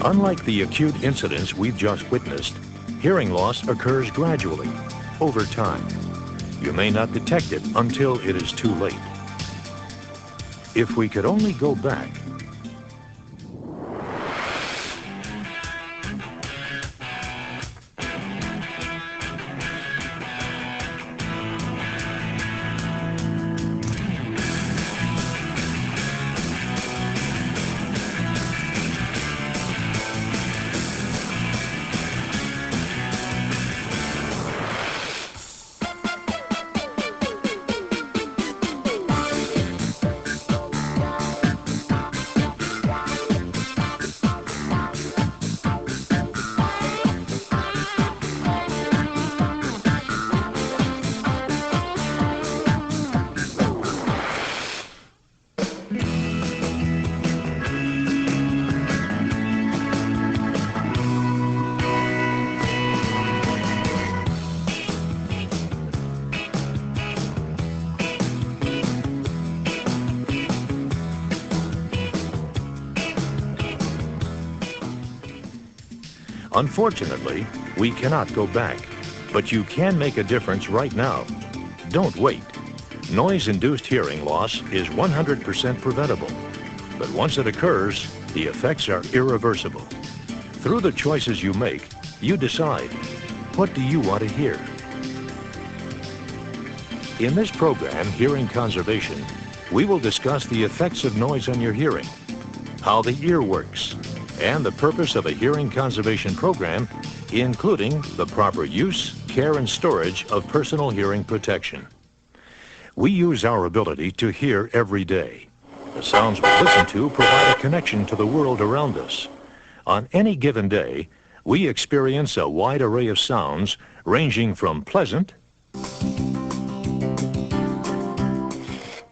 Unlike the acute incidents we've just witnessed, hearing loss occurs gradually, over time. You may not detect it until it is too late. If we could only go back, unfortunately, we cannot go back, but you can make a difference right now. Don't wait. Noise-induced hearing loss is 100% preventable, but once it occurs, the effects are irreversible. Through the choices you make, you decide, what do you want to hear? In this program, Hearing Conservation, we will discuss the effects of noise on your hearing, how the ear works, and the purpose of a hearing conservation program, including the proper use, care, and storage of personal hearing protection. We use our ability to hear every day. The sounds we listen to provide a connection to the world around us. On any given day, we experience a wide array of sounds ranging from pleasant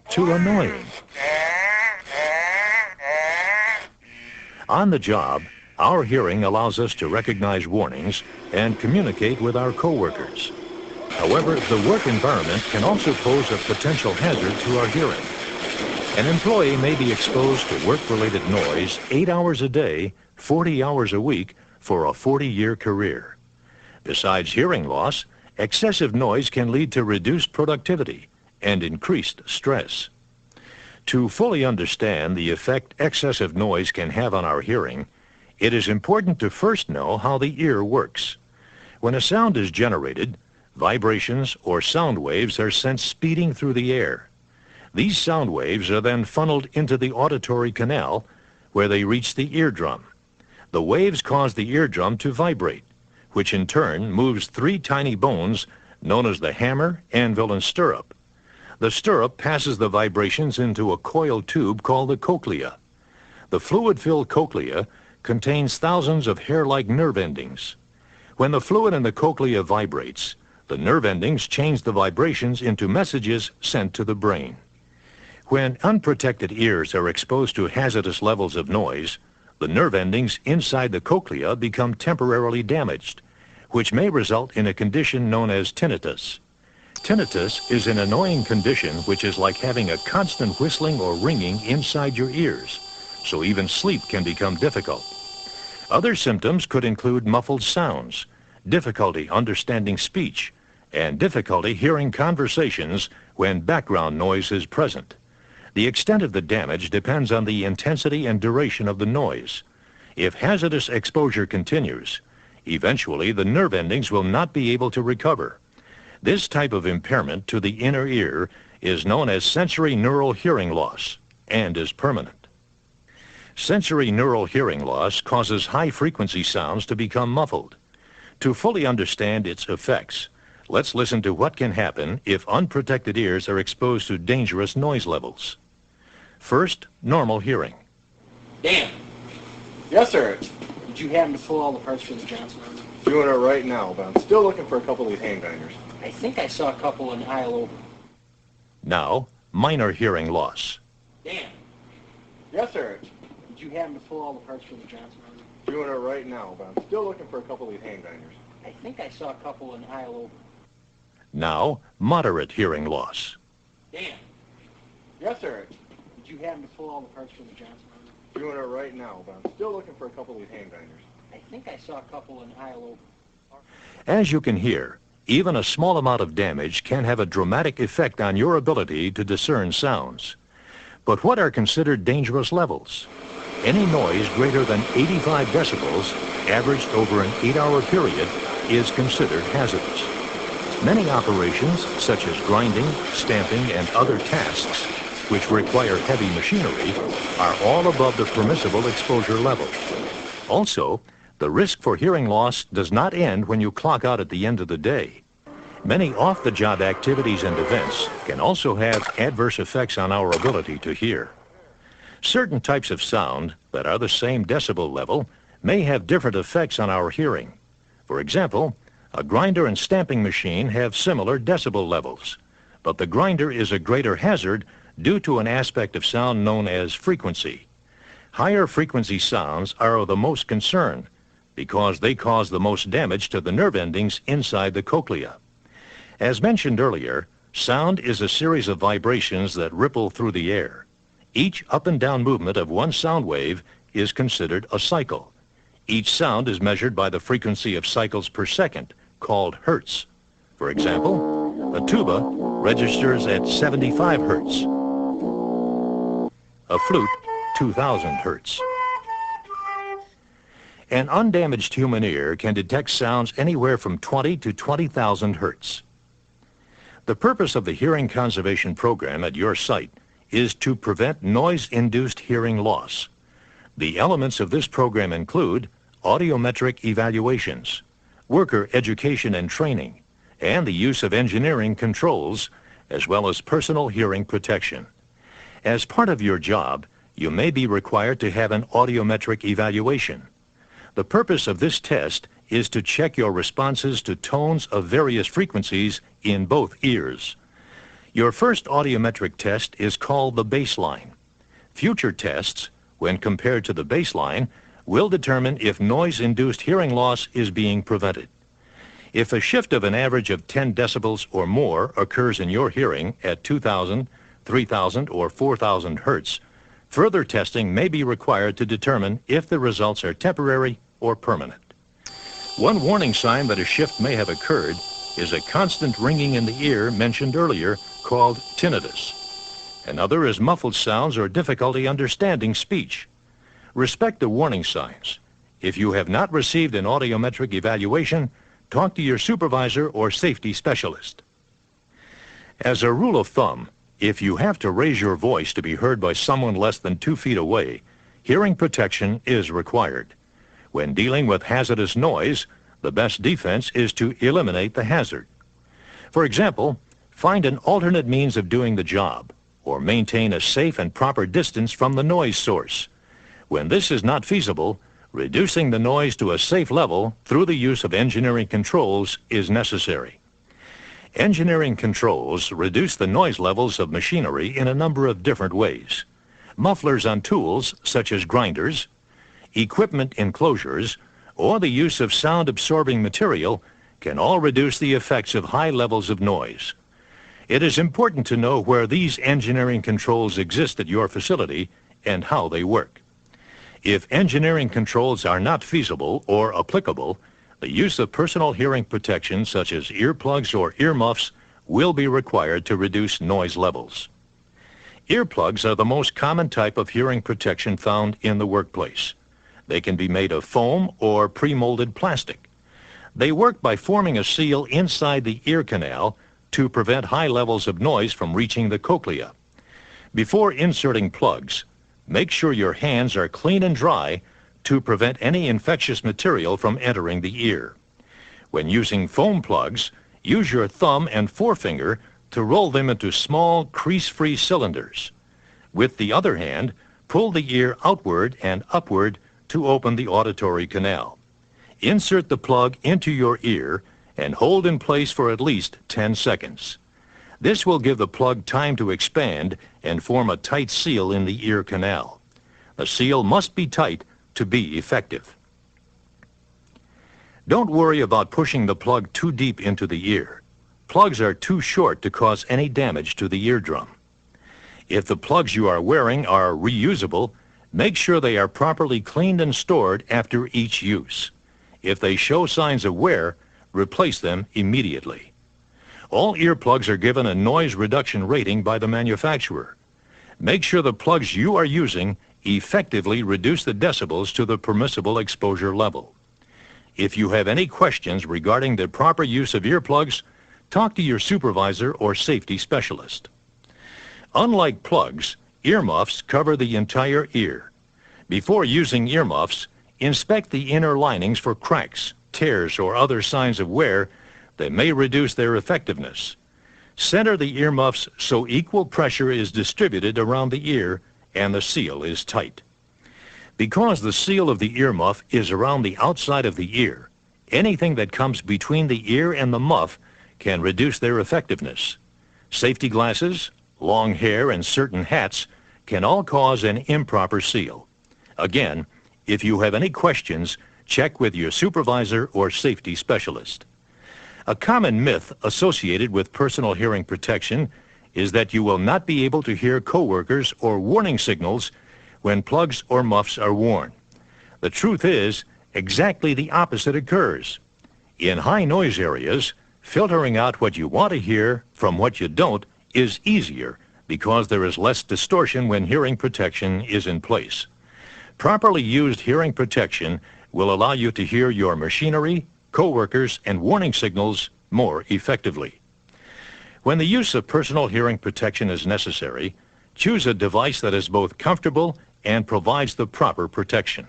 to annoying. On the job, our hearing allows us to recognize warnings and communicate with our coworkers. However, the work environment can also pose a potential hazard to our hearing. An employee may be exposed to work-related noise 8 hours a day, 40 hours a week for a 40-year career. Besides hearing loss, excessive noise can lead to reduced productivity and increased stress. To fully understand the effect excessive noise can have on our hearing, it is important to first know how the ear works. When a sound is generated, vibrations or sound waves are sent speeding through the air. These sound waves are then funneled into the auditory canal, where they reach the eardrum. The waves cause the eardrum to vibrate, which in turn moves 3 tiny bones known as the hammer, anvil, and stirrup. The stirrup passes the vibrations into a coiled tube called the cochlea. The fluid-filled cochlea contains thousands of hair-like nerve endings. When the fluid in the cochlea vibrates, the nerve endings change the vibrations into messages sent to the brain. When unprotected ears are exposed to hazardous levels of noise, the nerve endings inside the cochlea become temporarily damaged, which may result in a condition known as tinnitus. Tinnitus is an annoying condition which is like having a constant whistling or ringing inside your ears, so even sleep can become difficult. Other symptoms could include muffled sounds, difficulty understanding speech, and difficulty hearing conversations when background noise is present. The extent of the damage depends on the intensity and duration of the noise. If hazardous exposure continues, eventually the nerve endings will not be able to recover. This type of impairment to the inner ear is known as sensory neural hearing loss and is permanent. Sensory neural hearing loss causes high-frequency sounds to become muffled. To fully understand its effects, let's listen to what can happen if unprotected ears are exposed to dangerous noise levels. First, normal hearing. Dan. Yes, sir. Did you happen to pull all the parts for the Johnson arm? Doing it right now, but I'm still looking for a couple of these handbangers. I think I saw a couple in the aisle over. Now, minor hearing loss. Dan. Yes, sir. Did you happen to pull all the parts for the Johnson arm? Doing it right now, but I'm still looking for a couple of these handbangers. I think I saw a couple in the aisle over. Now, moderate hearing loss. Dan. Yes, sir. Did you happen to pull all the parts for the Johnson arm? Doing it right now, but I'm still looking for a couple of these handbangers. I think I saw a couple in aisle over. As you can hear, even a small amount of damage can have a dramatic effect on your ability to discern sounds. But what are considered dangerous levels? Any noise greater than 85 decibels, averaged over an 8-hour period, is considered hazardous. Many operations, such as grinding, stamping, and other tasks, which require heavy machinery, are all above the permissible exposure level. Also, the risk for hearing loss does not end when you clock out at the end of the day. Many off-the-job activities and events can also have adverse effects on our ability to hear. Certain types of sound that are the same decibel level may have different effects on our hearing. For example, a grinder and stamping machine have similar decibel levels, but the grinder is a greater hazard due to an aspect of sound known as frequency. Higher frequency sounds are of the most concern because they cause the most damage to the nerve endings inside the cochlea. As mentioned earlier, sound is a series of vibrations that ripple through the air. Each up and down movement of one sound wave is considered a cycle. Each sound is measured by the frequency of cycles per second, called hertz. For example, a tuba registers at 75 hertz. A flute, 2,000 hertz. An undamaged human ear can detect sounds anywhere from 20 to 20,000 hertz. The purpose of the Hearing Conservation Program at your site is to prevent noise-induced hearing loss. The elements of this program include audiometric evaluations, worker education and training, and the use of engineering controls, as well as personal hearing protection. As part of your job, you may be required to have an audiometric evaluation. The purpose of this test is to check your responses to tones of various frequencies in both ears. Your first audiometric test is called the baseline. Future tests, when compared to the baseline, will determine if noise-induced hearing loss is being prevented. If a shift of an average of 10 decibels or more occurs in your hearing at 2,000, 3,000, or 4,000 hertz, further testing may be required to determine if the results are temporary or permanent. One warning sign that a shift may have occurred is a constant ringing in the ear mentioned earlier called tinnitus. Another is muffled sounds or difficulty understanding speech. Respect the warning signs. If you have not received an audiometric evaluation, talk to your supervisor or safety specialist. As a rule of thumb, if you have to raise your voice to be heard by someone less than 2 feet away, hearing protection is required. When dealing with hazardous noise, the best defense is to eliminate the hazard. For example, find an alternate means of doing the job, or maintain a safe and proper distance from the noise source. When this is not feasible, reducing the noise to a safe level through the use of engineering controls is necessary. Engineering controls reduce the noise levels of machinery in a number of different ways. Mufflers on tools, such as grinders, equipment enclosures, or the use of sound-absorbing material can all reduce the effects of high levels of noise. It is important to know where these engineering controls exist at your facility and how they work. If engineering controls are not feasible or applicable, the use of personal hearing protection such as earplugs or earmuffs will be required to reduce noise levels. Earplugs are the most common type of hearing protection found in the workplace. They can be made of foam or pre-molded plastic. They work by forming a seal inside the ear canal to prevent high levels of noise from reaching the cochlea. Before inserting plugs, make sure your hands are clean and dry to prevent any infectious material from entering the ear. When using foam plugs, use your thumb and forefinger to roll them into small crease-free cylinders. With the other hand, pull the ear outward and upward to open the auditory canal. Insert the plug into your ear and hold in place for at least 10 seconds. This will give the plug time to expand and form a tight seal in the ear canal. The seal must be tight to be effective. Don't worry about pushing the plug too deep into the ear. Plugs are too short to cause any damage to the eardrum. If the plugs you are wearing are reusable, Make sure they are properly cleaned and stored after each use. If they show signs of wear, replace them immediately. All earplugs are given a noise reduction rating by the manufacturer. Make sure the plugs you are using effectively reduce the decibels to the permissible exposure level. If you have any questions regarding the proper use of earplugs, talk to your supervisor or safety specialist. Unlike plugs, earmuffs cover the entire ear. Before using earmuffs, inspect the inner linings for cracks, tears, or other signs of wear that may reduce their effectiveness. Center the earmuffs so equal pressure is distributed around the ear and the seal is tight. Because the seal of the earmuff is around the outside of the ear, anything that comes between the ear and the muff can reduce their effectiveness. Safety glasses, long hair, and certain hats can all cause an improper seal. Again, if you have any questions, check with your supervisor or safety specialist. A common myth associated with personal hearing protection is that you will not be able to hear coworkers or warning signals when plugs or muffs are worn. The truth is, exactly the opposite occurs. In high noise areas, filtering out what you want to hear from what you don't is easier because there is less distortion when hearing protection is in place. Properly used hearing protection will allow you to hear your machinery, coworkers, and warning signals more effectively. When the use of personal hearing protection is necessary, choose a device that is both comfortable and provides the proper protection.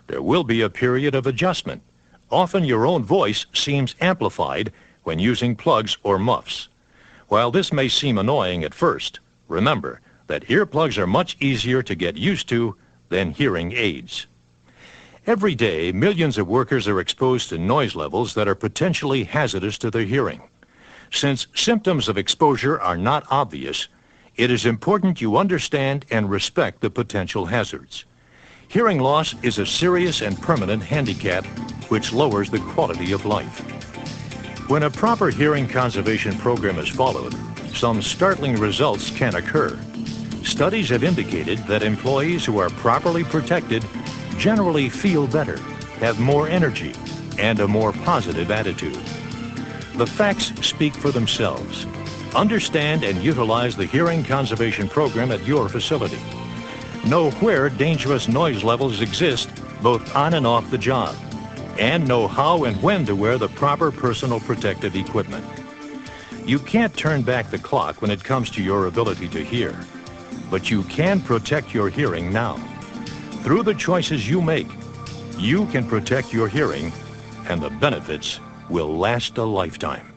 There will be a period of adjustment. Often your own voice seems amplified when using plugs or muffs. While this may seem annoying at first, remember that earplugs are much easier to get used to than hearing aids. Every day, millions of workers are exposed to noise levels that are potentially hazardous to their hearing. Since symptoms of exposure are not obvious, it is important you understand and respect the potential hazards. Hearing loss is a serious and permanent handicap which lowers the quality of life. When a proper hearing conservation program is followed, some startling results can occur. Studies have indicated that employees who are properly protected generally feel better, have more energy, and a more positive attitude. The facts speak for themselves. Understand and utilize the hearing conservation program at your facility. Know where dangerous noise levels exist, both on and off the job, and know how and when to wear the proper personal protective equipment. You can't turn back the clock when it comes to your ability to hear, but you can protect your hearing now. Through the choices you make, you can protect your hearing, and the benefits will last a lifetime.